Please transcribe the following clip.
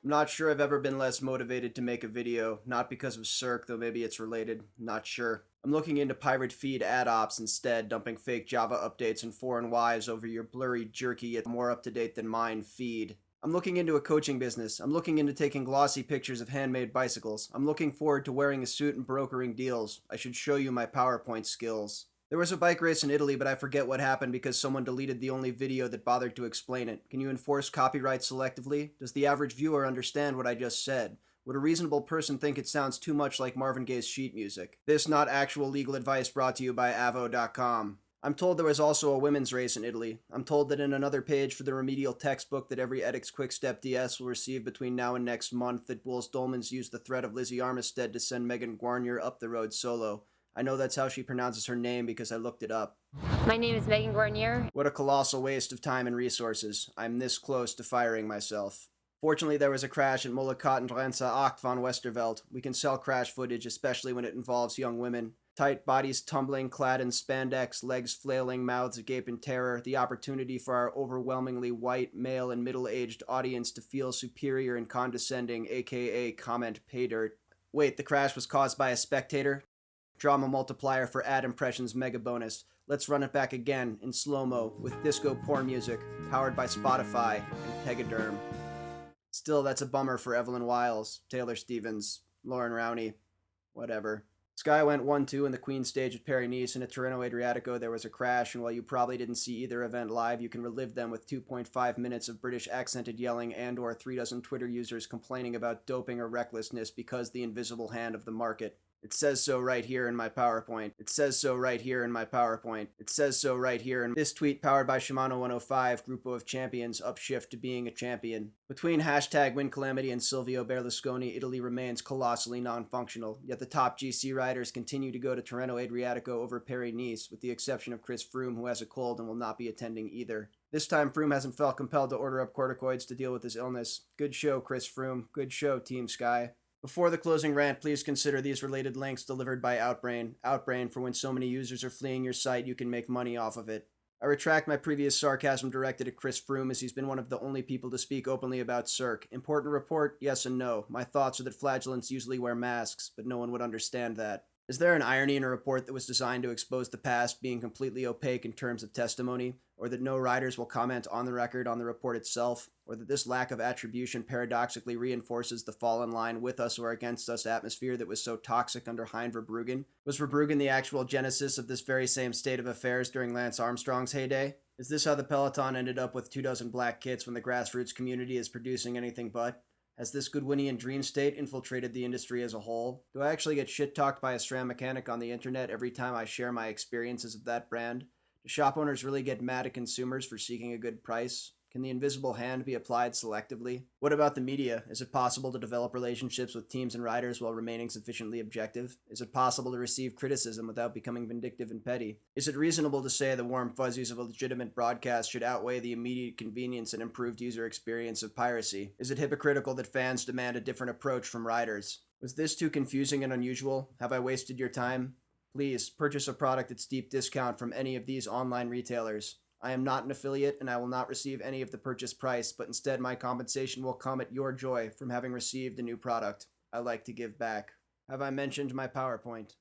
I'm not sure I've ever been less motivated to make a video, not because of Cirque, though maybe it's related, not sure. I'm looking into pirate feed ad ops instead, dumping fake Java updates and foreign wives over your blurry, jerky, yet more up-to-date than mine feed. I'm looking into a coaching business. I'm looking into taking glossy pictures of handmade bicycles. I'm looking forward to wearing a suit and brokering deals. I should show you my PowerPoint skills. There was a bike race in Italy, but I forget what happened because someone deleted the only video that bothered to explain it. Can you enforce copyright selectively? Does the average viewer understand what I just said? Would a reasonable person think it sounds too much like Marvin Gaye's sheet music? This not actual legal advice brought to you by Avo.com. I'm told there was also a women's race in Italy. I'm told that in another page for the remedial textbook that every EdX Quickstep DS will receive between now and next month, that Bulls Dolmans used the threat of Lizzie Armistead to send Megan Guarnier up the road solo. I know that's how she pronounces her name because I looked it up. My name is Megan Guarnier. What a colossal waste of time and resources. I'm this close to firing myself. Fortunately, there was a crash at Molokat and Rensa 8 van Westerveld. We can sell crash footage, especially when it involves young women. Tight bodies tumbling, clad in spandex, legs flailing, mouths agape in terror, the opportunity for our overwhelmingly white, male, and middle-aged audience to feel superior and condescending, aka comment pay dirt. Wait, the crash was caused by a spectator? Drama multiplier for ad impressions mega bonus. Let's run it back again in slow-mo with disco porn music, powered by Spotify and Tegaderm. Still, that's a bummer for Evelyn Wiles, Taylor Stevens, Lauren Rowney, whatever. Sky went 1-2 in the Queen stage at Paris-Nice, and at Tirreno Adriatico there was a crash, and while you probably didn't see either event live, you can relive them with 2.5 minutes of British accented yelling and or 36 Twitter users complaining about doping or recklessness because the invisible hand of the market. It says so right here in my PowerPoint. It says so right here in my PowerPoint. It says so right here in this tweet powered by Shimano 105, Gruppo of Champions, upshift to being a champion. Between hashtag Win Calamity and Silvio Berlusconi, Italy remains colossally non-functional, yet the top GC riders continue to go to Tirreno Adriatico over Paris-Nice, with the exception of Chris Froome, who has a cold and will not be attending either. This time Froome hasn't felt compelled to order up corticoids to deal with his illness. Good show, Chris Froome. Good show, Team Sky. Before the closing rant, please consider these related links delivered by Outbrain. Outbrain, for when so many users are fleeing your site, you can make money off of it. I retract my previous sarcasm directed at Chris Froome, as he's been one of the only people to speak openly about Cirque. Important report? Yes and no. My thoughts are that flagellants usually wear masks, but no one would understand that. Is there an irony in a report that was designed to expose the past being completely opaque in terms of testimony, or that no riders will comment on the record on the report itself, or that this lack of attribution paradoxically reinforces the fall in line with us or against us atmosphere that was so toxic under Hein Verbruggen? Was Verbruggen the actual genesis of this very same state of affairs during Lance Armstrong's heyday? Is this how the peloton ended up with 24 black kits when the grassroots community is producing anything but? Has this Goodwinian dream state infiltrated the industry as a whole? Do I actually get shit-talked by a SRAM mechanic on the internet every time I share my experiences of that brand? Do shop owners really get mad at consumers for seeking a good price? Can the invisible hand be applied selectively? What about the media? Is it possible to develop relationships with teams and riders while remaining sufficiently objective? Is it possible to receive criticism without becoming vindictive and petty? Is it reasonable to say the warm fuzzies of a legitimate broadcast should outweigh the immediate convenience and improved user experience of piracy? Is it hypocritical that fans demand a different approach from riders? Was this too confusing and unusual? Have I wasted your time? Please, purchase a product at steep discount from any of these online retailers. I am not an affiliate, and I will not receive any of the purchase price, but instead my compensation will come at your joy from having received a new product. I like to give back. Have I mentioned my PowerPoint?